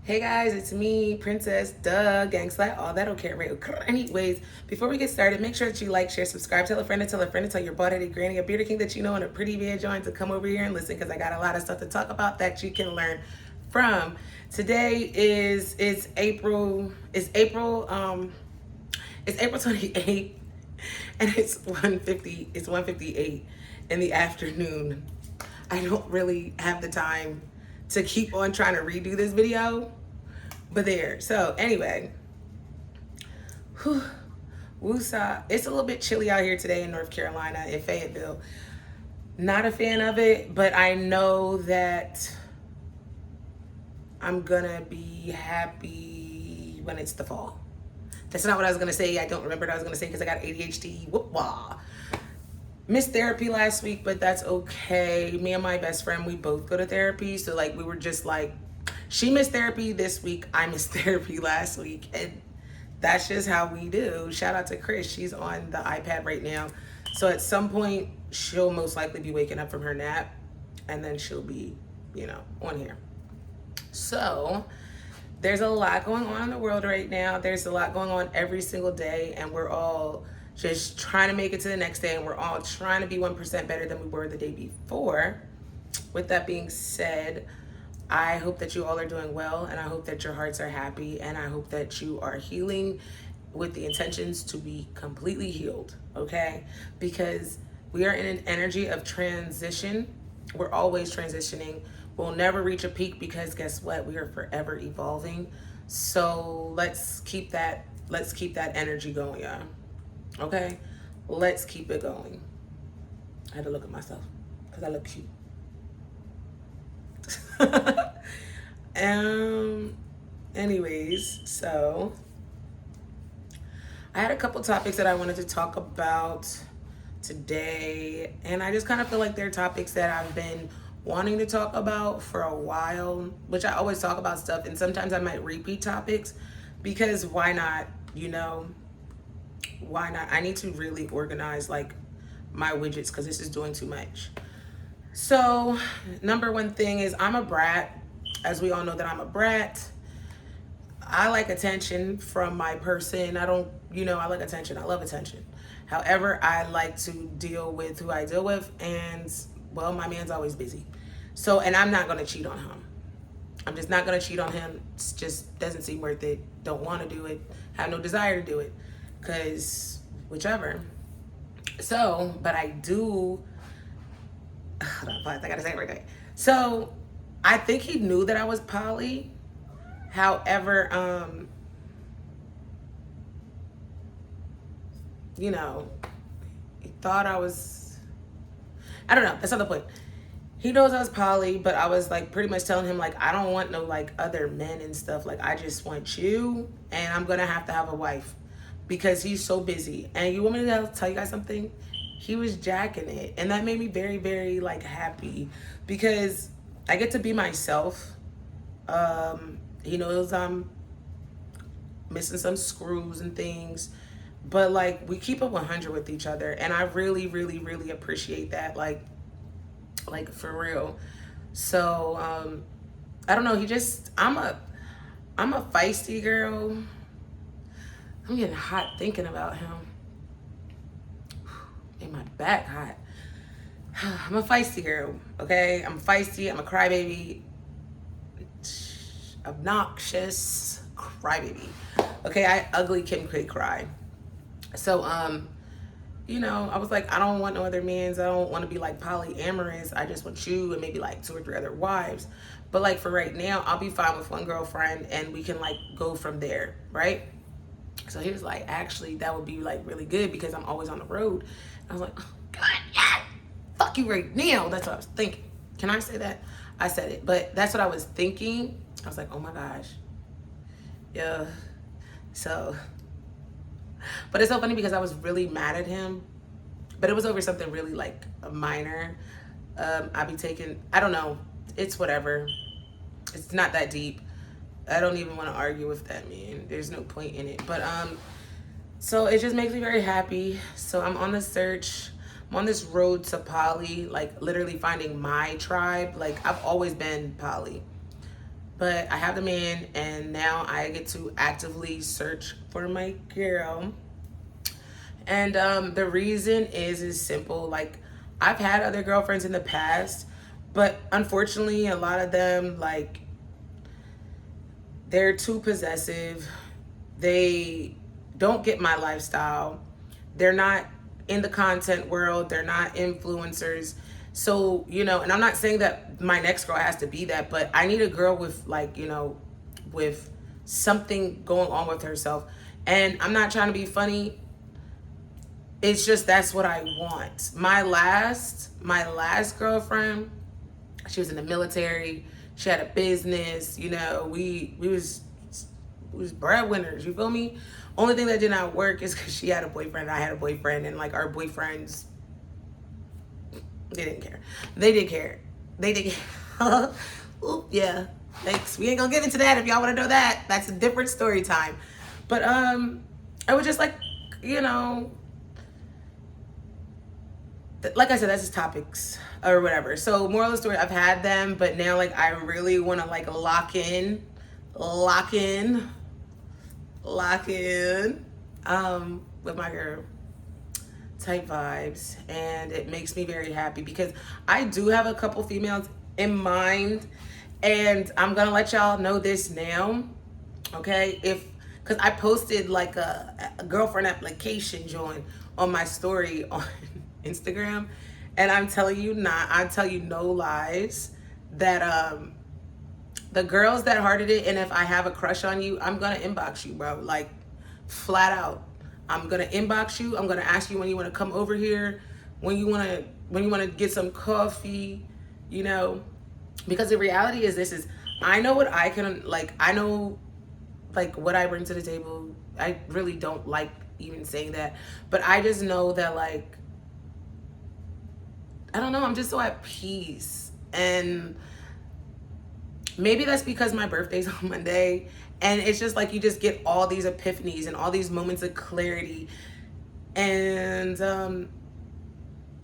Hey guys, it's me, Princess, duh, gangsta, all that okay, right? Anyways, before we get started, make sure that you like, share, subscribe, tell a friend, and tell your bald-headed granny, a bearded king that you know, and a pretty beard joint to come over here and listen because I got a lot of stuff to talk about that you can learn from. Today is April 28th, and it's 1:58 in the afternoon. I don't really have the time to keep on trying to redo this video, but there. So anyway, woosah. It's a little bit chilly out here today in North Carolina, in Fayetteville. Not a fan of it, but I know that I'm gonna be happy when it's the fall. That's not what I was gonna say. I don't remember what I was gonna say because I got ADHD. Whoop-wah. Missed therapy last week, but that's okay. Me and my best friend, we both go to therapy. So like we were just like, she missed therapy this week, I missed therapy last week. And that's just how we do. Shout out to Chris. She's on the iPad right now. So at some point, she'll most likely be waking up from her nap and then she'll be, on here. So there's a lot going on in the world right now. There's a lot going on every single day, and we're all just trying to make it to the next day, and we're all trying to be 1% better than we were the day before. With that being said, I hope that you all are doing well, and I hope that your hearts are happy, and I hope that you are healing with the intentions to be completely healed, okay? Because we are in an energy of transition. We're always transitioning. We'll never reach a peak because guess what? We are forever evolving. So let's keep that energy going, y'all. Okay? Let's keep it going. I had to look at myself because I look cute. Anyways, so I had a couple topics that I wanted to talk about today, and I just kind of feel like they're topics that I've been wanting to talk about for a while, which I always talk about stuff, and sometimes I might repeat topics because why not, why not? I need to really organize like my widgets because this is doing too much. So number one thing is I'm a brat. As we all know that I'm a brat. I like attention from my person. I don't, I like attention. I love attention. However, I like to deal with who I deal with, and well, my man's always busy. So, and I'm not going to cheat on him. I'm just not going to cheat on him. It just doesn't seem worth it. Don't want to do it. Have no desire to do it. Because whichever. So, but I do. Hold on, I got to say it right there. So, I think he knew that I was poly. However, he thought I was, I don't know. That's not the point. He knows I was poly, but I was like pretty much telling him like, I don't want no like other men and stuff. Like, I just want you, and I'm going to have a wife because he's so busy. And you want me to tell you guys something? He was jacking it. And that made me very, very like happy because I get to be myself. He knows I'm missing some screws and things, but like we keep it 100 with each other, and I really, really, really appreciate that. Like for real. So I don't know. I'm a feisty girl. I'm getting hot thinking about him. Made my back hot. I'm a feisty girl. Okay, I'm feisty. I'm a crybaby. Obnoxious crybaby. Okay, I ugly Kim K cry. So I was like, I don't want no other mans. I don't want to be like polyamorous. I just want you and maybe like 2 or 3 other wives. But like for right now, I'll be fine with one girlfriend and we can like go from there, right? So he was like, actually, that would be like really good because I'm always on the road. I was like, oh, God, yeah, fuck you right now. That's what I was thinking. Can I say that? I said it, but that's what I was thinking. I was like, oh my gosh. Yeah. So, but it's so funny because I was really mad at him, but it was over something really like minor. I don't know. It's whatever. It's not that deep. I don't even want to argue with that man. There's no point in it. But, so it just makes me very happy. So I'm on the search. I'm on this road to poly, like literally finding my tribe. Like I've always been poly. But I have the man, and now I get to actively search for my girl. And the reason is simple. Like, I've had other girlfriends in the past, but unfortunately, a lot of them, like, they're too possessive. They don't get my lifestyle. They're not in the content world. They're not influencers. So, you know, and I'm not saying that my next girl has to be that, but I need a girl with, like, you know, with something going on with herself. And I'm not trying to be funny. It's just that's what I want. My last girlfriend, she was in the military. She had a business. You know, we was breadwinners. You feel me? Only thing that did not work is because she had a boyfriend and I had a boyfriend, and like our boyfriends, they didn't care. They did care. They did. Ooh, yeah. Thanks. We ain't gonna get into that. If y'all want to know that, that's a different story time. But I was just like, you know, like I said, that's just topics or whatever. So moral of the story, I've had them, but now like I really want to like lock in with my girl type vibes. And it makes me very happy because I do have a couple females in mind, and I'm gonna let y'all know this now, okay? Because I posted like a girlfriend application join on my story on Instagram, and I tell you no lies that the girls that hearted it, and if I have a crush on you, I'm gonna inbox you, bro. Like, flat out. I'm gonna inbox you. I'm gonna ask you when you wanna come over here, when you wanna get some coffee, you know. Because the reality is this is I know what I can like, I know like what I bring to the table. I really don't like even saying that, but I just know that like I don't know, I'm just so at peace. And maybe that's because my birthday's on Monday, and it's just like you just get all these epiphanies and all these moments of clarity. And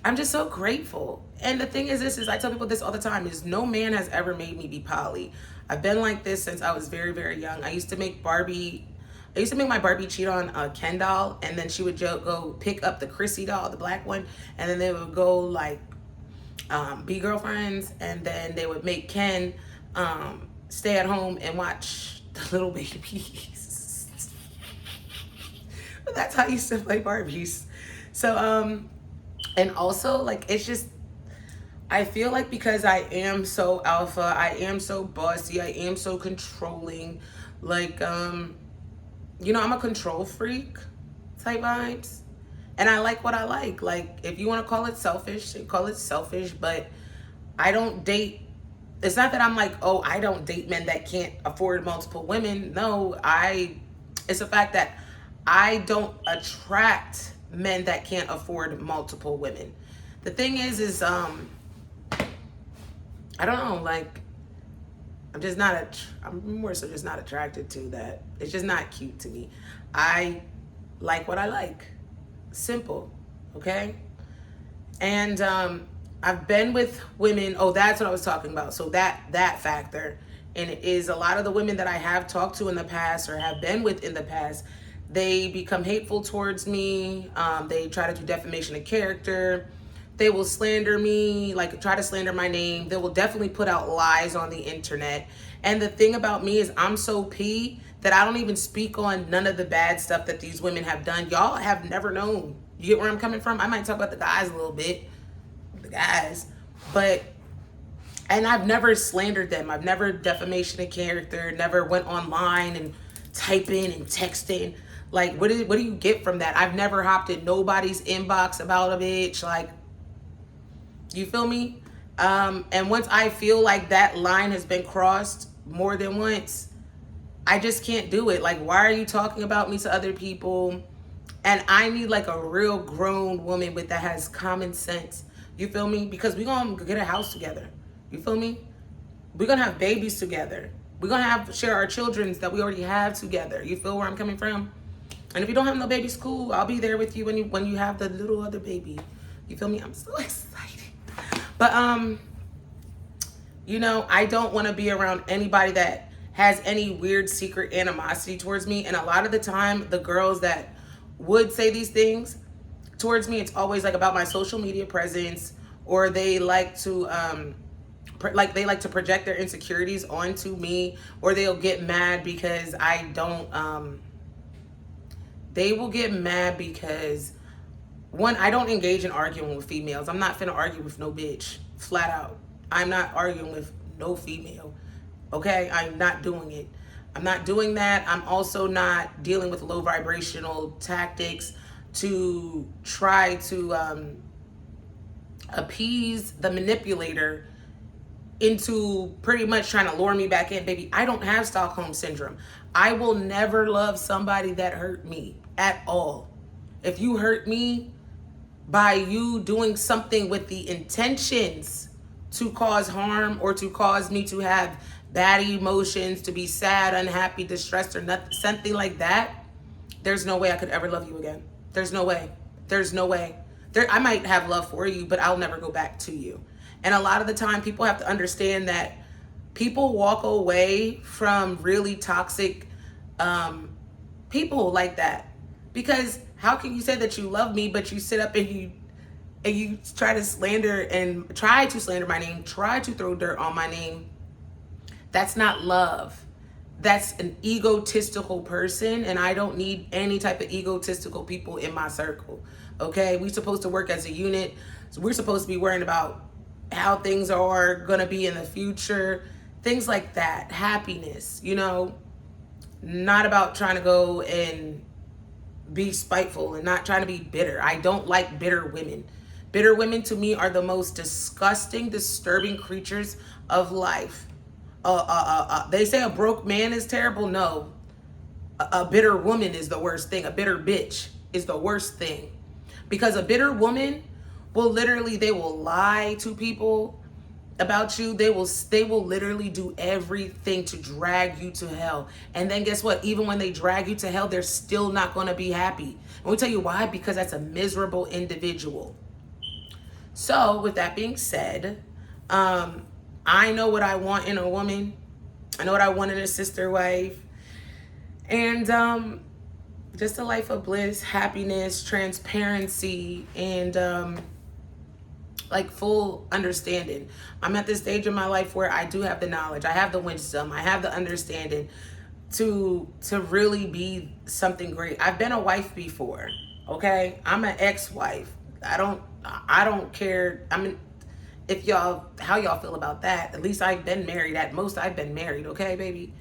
I'm just so grateful. And the thing is this is I tell people this all the time is no man has ever made me be poly. I've been like this since I was very, very young. I used to make my Barbie cheat on a Ken doll, and then she would go pick up the Chrissy doll, the black one, and then they would go like be girlfriends, and then they would make Ken stay at home and watch the little babies. But that's how I used to play Barbies. So and also like it's just I feel like because I am so alpha, I am so bossy, I am so controlling, like you know, I'm a control freak type vibes. And I like what I like. Like, if you want to call it selfish, call it selfish. But I don't date. It's not that I'm like, oh, I don't date men that can't afford multiple women. No, it's a fact that I don't attract men that can't afford multiple women. The thing is I don't know, like, I'm more so just not attracted to that. It's just not cute to me. I like what I like. Simple, okay? And I've been with women. Oh, that's what I was talking about. So that factor, and it is a lot of the women that I have talked to in the past or have been with in the past, they become hateful towards me. They try to do defamation of character. They will slander me, like try to slander my name. They will definitely put out lies on the internet. And the thing about me is I'm so P that I don't even speak on none of the bad stuff that these women have done. Y'all have never known. You get where I'm coming from? I might talk about the guys a little bit. The guys. And I've never slandered them. I've never defamation of character, never went online and typing and texting. Like, what do you get from that? I've never hopped in nobody's inbox about a bitch. Like, you feel me? And once I feel like that line has been crossed more than once, I just can't do it. Like, why are you talking about me to other people? And I need like a real grown woman that has common sense. You feel me? Because we're going to get a house together. You feel me? We're going to have babies together. We're going to share our children that we already have together. You feel where I'm coming from? And if you don't have no babies, cool. I'll be there with you when you have the little other baby. You feel me? I'm so excited. But You know, I don't want to be around anybody that has any weird secret animosity towards me. And a lot of the time, the girls that would say these things towards me, it's always like about my social media presence, or they like to they like to project their insecurities onto me, or they'll get mad because I don't they will get mad because, one, I don't engage in arguing with females. I'm not finna argue with no bitch, flat out. I'm not arguing with no female. Okay, I'm not doing it. I'm not doing that. I'm also not dealing with low vibrational tactics to try to appease the manipulator into pretty much trying to lure me back in. Baby, I don't have Stockholm syndrome. I will never love somebody that hurt me at all. If you hurt me by you doing something with the intentions to cause harm or to cause me to have bad emotions, to be sad, unhappy, distressed, or nothing, something like that, there's no way I could ever love you again. There's no way. There's no way. I might have love for you, but I'll never go back to you. And a lot of the time, people have to understand that people walk away from really toxic people like that. Because how can you say that you love me, but you sit up and you try to slander my name, try to throw dirt on my name? That's not love. That's an egotistical person, and I don't need any type of egotistical people in my circle. Okay, we're supposed to work as a unit. So we're supposed to be worrying about how things are gonna be in the future, things like that, happiness, you know, not about trying to go and be spiteful and not trying to be bitter. I don't like bitter women. Bitter women to me are the most disgusting, disturbing creatures of life. They say a broke man is terrible. No, a bitter woman is the worst thing. A bitter bitch is the worst thing, because a bitter woman will literally, they will lie to people about you. They will literally do everything to drag you to hell. And then guess what? Even when they drag you to hell, they're still not going to be happy. And we tell you why? Because that's a miserable individual. So with that being said, I know what I want in a woman. I know what I want in a sister wife. And just a life of bliss, happiness, transparency, and like full understanding. I'm at this stage in my life where I do have the knowledge, I have the wisdom, I have the understanding to really be something great. I've been a wife before, okay? I'm an ex-wife. I don't care. I mean, how y'all feel about that? At least I've been married. At most, I've been married, okay, baby?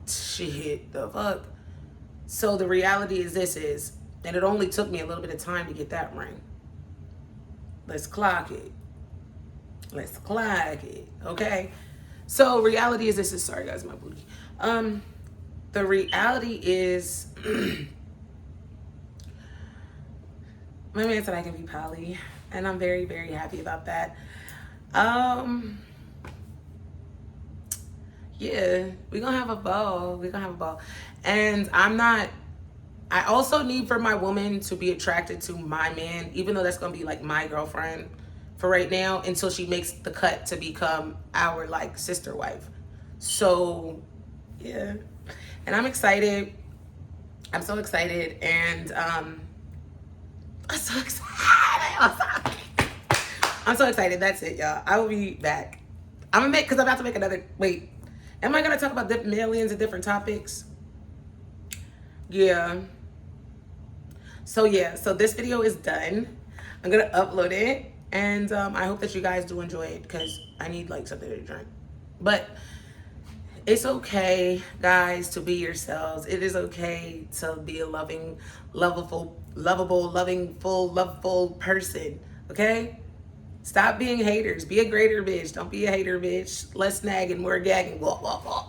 Shit, the fuck? So the reality is and it only took me a little bit of time to get that ring. Let's clock it. Okay? So reality is sorry guys, my booty. The reality is, my man said I can be poly, and I'm very, very happy about that. Yeah, we're gonna have a ball. And I also need for my woman to be attracted to my man, even though that's gonna be like my girlfriend for right now, until she makes the cut to become our like sister wife. So yeah, and I'm excited. I'm so excited, and I'm so excited. I'm so excited. That's it, y'all. I will be back. Because I'm about to make another. Wait, am I gonna talk about millions of different topics? Yeah. So this video is done. I'm gonna upload it, and I hope that you guys do enjoy it, because I need like something to drink. But it's okay, guys, to be yourselves. It is okay to be a loving, lovable, loveful person. Okay? Stop being haters. Be a greater bitch. Don't be a hater bitch. Less nagging, more gagging. Wah, wah, wah.